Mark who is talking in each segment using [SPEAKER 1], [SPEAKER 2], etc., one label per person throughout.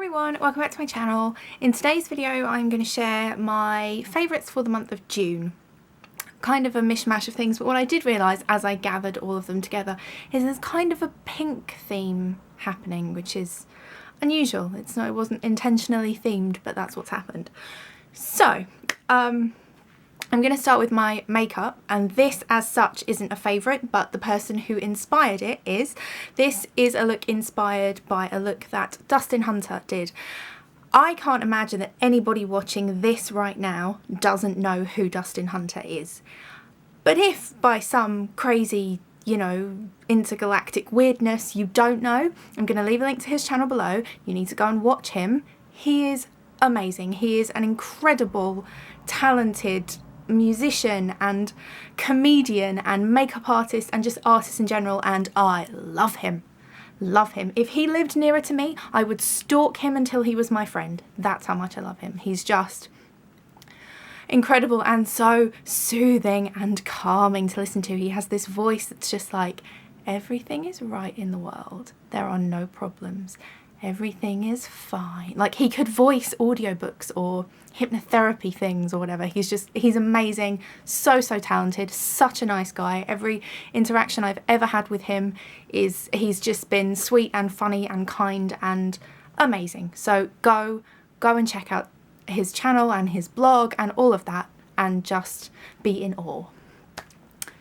[SPEAKER 1] everyone, welcome back to my channel. In today's video I'm going to share my favourites for the month of June. Kind of a mishmash of things, but what I did realise as I gathered all of them together is there's kind of a pink theme happening, which is unusual. It wasn't intentionally themed, but that's what's happened. So, I'm going to start with my makeup, and this as such isn't a favourite, but the person who inspired it is. This is a look inspired by a look that Dustin Hunter did. I can't imagine that anybody watching this right now doesn't know who Dustin Hunter is. But if by some crazy, intergalactic weirdness you don't know, I'm going to leave a link to his channel below. You need to go and watch him. He is amazing. He is an incredible, talented musician and comedian and makeup artist and just artist in general, and I love him. Love him. If he lived nearer to me, I would stalk him until he was my friend. That's how much I love him. He's just incredible and so soothing and calming to listen to. He has this voice that's just like, everything is right in the world. There are no problems. Everything is fine. Like, he could voice audiobooks or hypnotherapy things or whatever. He's amazing, so talented, such a nice guy. Every interaction I've ever had with him he's just been sweet and funny and kind and amazing. So go and check out his channel and his blog and all of that and just be in awe.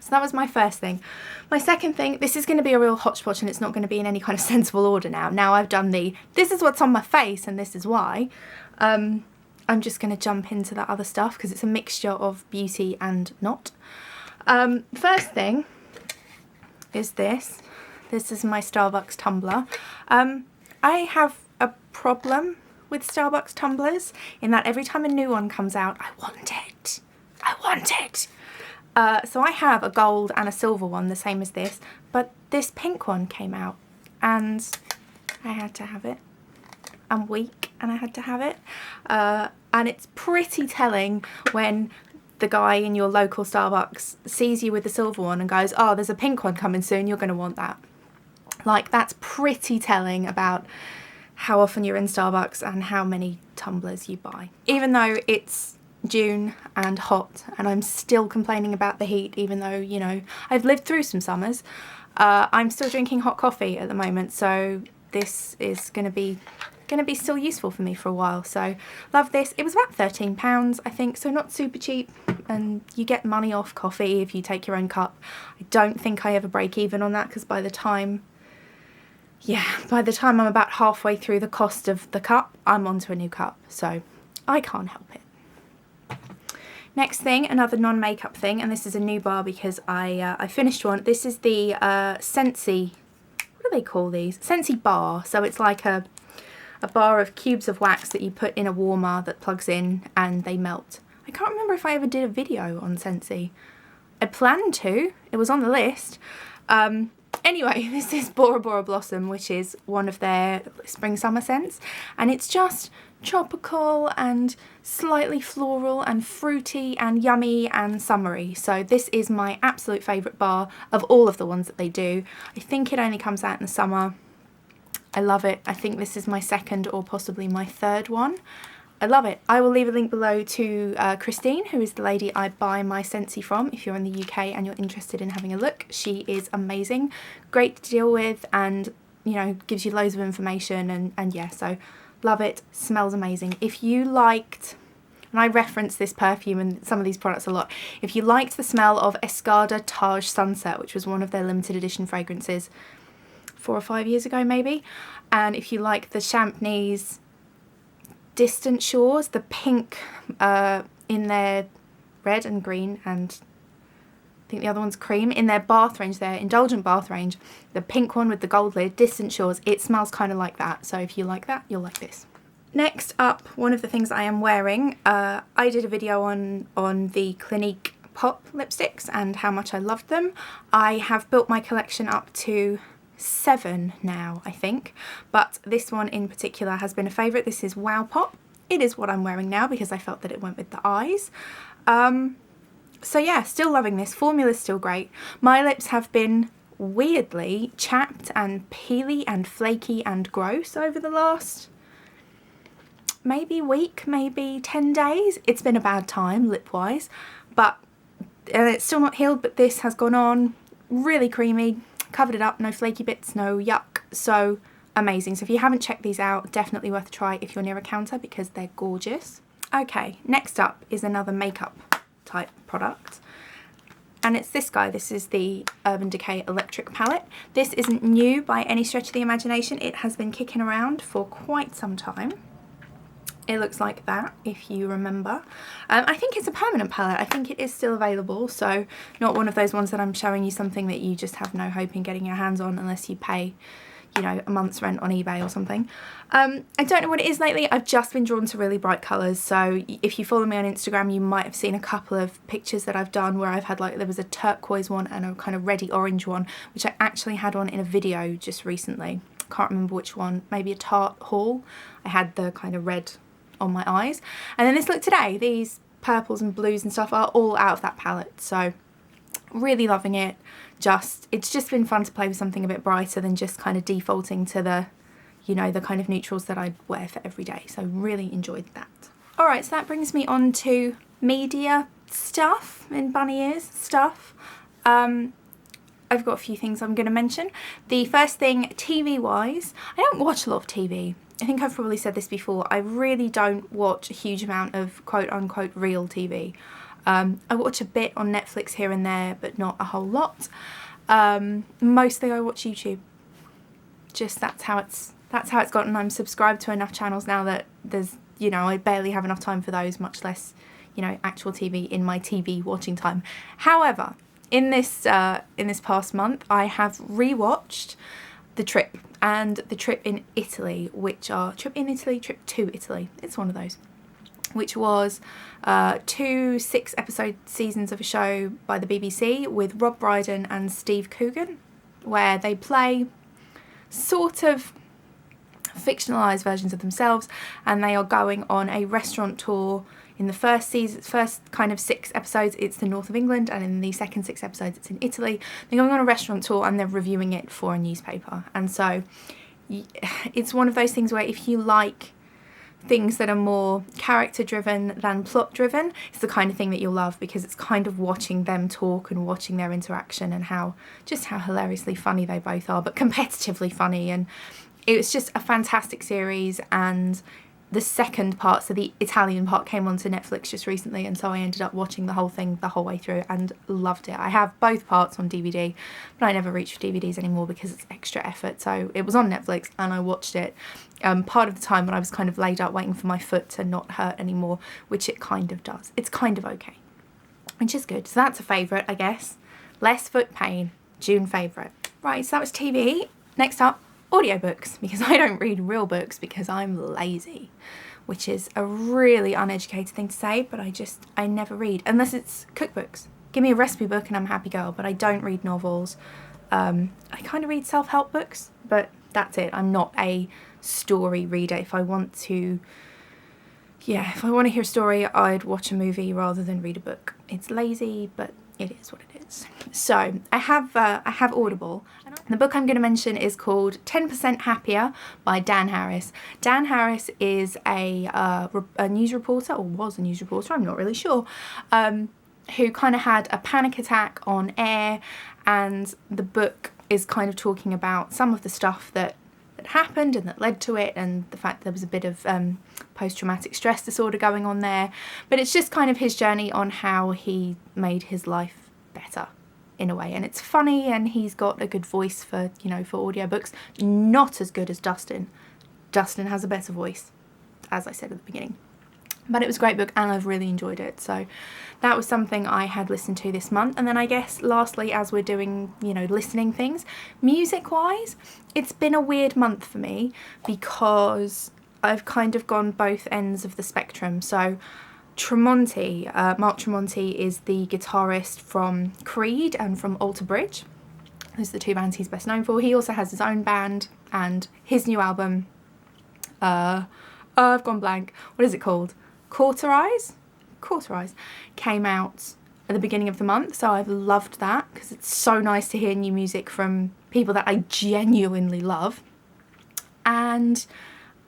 [SPEAKER 1] So that was my first thing. My second thing, this is going to be a real hodgepodge and it's not going to be in any kind of sensible order now. Now I've done this is what's on my face and this is why. I'm just going to jump into that other stuff because it's a mixture of beauty and not. First thing is this. This is my Starbucks tumbler. I have a problem with Starbucks tumblers in that every time a new one comes out, I want it. I want it. So I have a gold and a silver one, the same as this, but this pink one came out and I had to have it. I'm weak and I had to have it. And it's pretty telling when the guy in your local Starbucks sees you with the silver one and goes, oh, there's a pink one coming soon, you're going to want that. Like, that's pretty telling about how often you're in Starbucks and how many tumblers you buy. Even though it's June and hot and I'm still complaining about the heat, even though I've lived through some summers, I'm still drinking hot coffee at the moment, so this is gonna be still useful for me for a while. So love this. It was about £13 I think, so not super cheap, and you get money off coffee if you take your own cup. I don't think I ever break even on that because by the time I'm about halfway through the cost of the cup, I'm onto a new cup, so I can't help it. Next thing, another non-makeup thing, and this is a new bar because I finished one. This is the Scentsy, what do they call these? Scentsy bar. So it's like a bar of cubes of wax that you put in a warmer that plugs in and they melt. I can't remember if I ever did a video on Scentsy. I planned to, it was on the list. Anyway, this is Bora Blossom, which is one of their spring summer scents, and it's just tropical and slightly floral and fruity and yummy and summery. So this is my absolute favourite bar of all of the ones that they do. I think it only comes out in the summer. I love it. I think this is my second or possibly my third one. I love it. I will leave a link below to Christine, who is the lady I buy my Scentsy from. If you're in the UK and you're interested in having a look, she is amazing, great to deal with, and gives you loads of information, and yeah, so love it, smells amazing. If you liked, and I reference this perfume and some of these products a lot, if you liked the smell of Escada Taj Sunset, which was one of their limited edition fragrances 4 or 5 years ago maybe, and if you like the Champneys Distant Shores, the pink in their red and green, and I think the other one's cream, in their bath range, their indulgent bath range, the pink one with the gold lid, Distant Shores, it smells kind of like that. So if you like that, you'll like this. Next up, one of the things I am wearing, I did a video on the Clinique Pop lipsticks and how much I loved them. I have built my collection up to 7 now, I think, but this one in particular has been a favourite. This is Wow Pop. It is what I'm wearing now because I felt that it went with the eyes. So yeah, still loving this. Formula's still great. My lips have been weirdly chapped and peely and flaky and gross over the last maybe week, maybe 10 days. It's been a bad time lip-wise, but and it's still not healed, but this has gone on, really creamy, covered it up, no flaky bits, no yuck, so amazing. So if you haven't checked these out, definitely worth a try if you're near a counter because they're gorgeous. Okay, next up is another makeup type product, and it's this guy. This is the Urban Decay Electric Palette. This isn't new by any stretch of the imagination. It has been kicking around for quite some time. It looks like that, if you remember. I think it's a permanent palette. I think it is still available, so not one of those ones that I'm showing you something that you just have no hope in getting your hands on unless you pay, you know, a month's rent on eBay or something. I don't know what it is lately. I've just been drawn to really bright colours, so if you follow me on Instagram you might have seen a couple of pictures that I've done where I've had, like, there was a turquoise one and a kind of reddy orange one, which I actually had on in a video just recently. Can't remember which one, maybe a Tarte haul. I had the kind of red on my eyes, and then this look today, these purples and blues and stuff are all out of that palette, so really loving it. It's just been fun to play with something a bit brighter than just kind of defaulting to the, you know, the kind of neutrals that I wear for every day, so really enjoyed that. Alright, so that brings me on to media stuff, in bunny ears stuff. I've got a few things I'm going to mention. The first thing, TV wise, I don't watch a lot of TV. I think I've probably said this before, I really don't watch a huge amount of quote-unquote real TV. I watch a bit on Netflix here and there, but not a whole lot. Mostly I watch YouTube. Just that's how it's gotten. I'm subscribed to enough channels now that there's, you know, I barely have enough time for those, much less, you know, actual TV in my TV watching time. However, in this past month, I have rewatched The Trip and The Trip in Italy, which are Trip to Italy, it's one of those, which was 2 6-episode seasons of a show by the BBC with Rob Brydon and Steve Coogan, where they play sort of fictionalised versions of themselves, and they are going on a restaurant tour. In the first kind of 6 episodes, it's the north of England, and in the second 6 episodes, it's in Italy. They're going on a restaurant tour and they're reviewing it for a newspaper. And so it's one of those things where if you like things that are more character driven than plot driven, it's the kind of thing that you'll love, because it's kind of watching them talk and watching their interaction and how hilariously funny they both are, but competitively funny. And it was just a fantastic series, and the second part, so the Italian part, came onto Netflix just recently, and so I ended up watching the whole thing the whole way through and loved it. I have both parts on DVD, but I never reach for DVDs anymore because it's extra effort, so it was on Netflix and I watched it part of the time when I was kind of laid out waiting for my foot to not hurt anymore, which it kind of does. It's kind of okay, which is good. So that's a favourite, I guess. Less foot pain, June favourite. Right, so that was TV. Next up, audiobooks, because I don't read real books because I'm lazy, which is a really uneducated thing to say, but I never read unless it's cookbooks. Give me a recipe book and I'm a happy girl, but I don't read novels. I kind of read self-help books, but that's it. I'm not a story reader. If I want to hear a story, I'd watch a movie rather than read a book. It's lazy, but it is what it is. So I have Audible. The book I'm going to mention is called 10% Happier by Dan Harris. Dan Harris is a news reporter, or was a news reporter, I'm not really sure, who kind of had a panic attack on air, and the book is kind of talking about some of the stuff that happened and that led to it, and the fact there was a bit of post-traumatic stress disorder going on there. But it's just kind of his journey on how he made his life better in a way, and it's funny, and he's got a good voice for, you know, for audiobooks. Not as good as Dustin. Dustin has a better voice, as I said at the beginning. But it was a great book and I've really enjoyed it. So that was something I had listened to this month. And then I guess lastly, as we're doing, you know, listening things, music wise, it's been a weird month for me because I've kind of gone both ends of the spectrum. So Tremonti, Mark Tremonti, is the guitarist from Creed and from Alter Bridge. Those are the 2 bands he's best known for. He also has his own band, and his new album, I've gone blank. What is it called? Cauterize came out at the beginning of the month, so I've loved that because it's so nice to hear new music from people that I genuinely love. And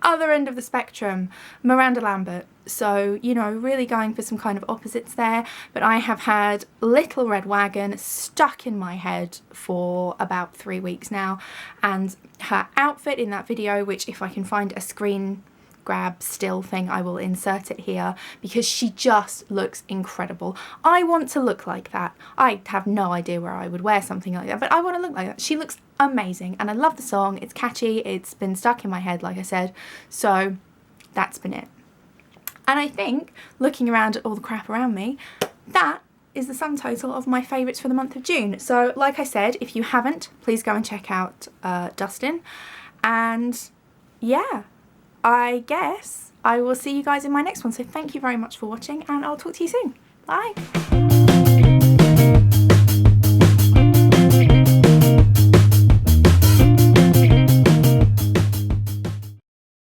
[SPEAKER 1] other end of the spectrum, Miranda Lambert. So, you know, really going for some kind of opposites there. But I have had Little Red Wagon stuck in my head for about 3 weeks now. And her outfit in that video, which if I can find a screen grab still thing, I will insert it here, because she just looks incredible. I want to look like that. I have no idea where I would wear something like that, but I want to look like that. She looks amazing, and I love the song. It's catchy, it's been stuck in my head, like I said, so that's been it. And I think, looking around at all the crap around me, that is the sum total of my favourites for the month of June. So like I said, if you haven't, please go and check out Dustin, and yeah, I guess I will see you guys in my next one. So thank you very much for watching, and I'll talk to you soon. Bye.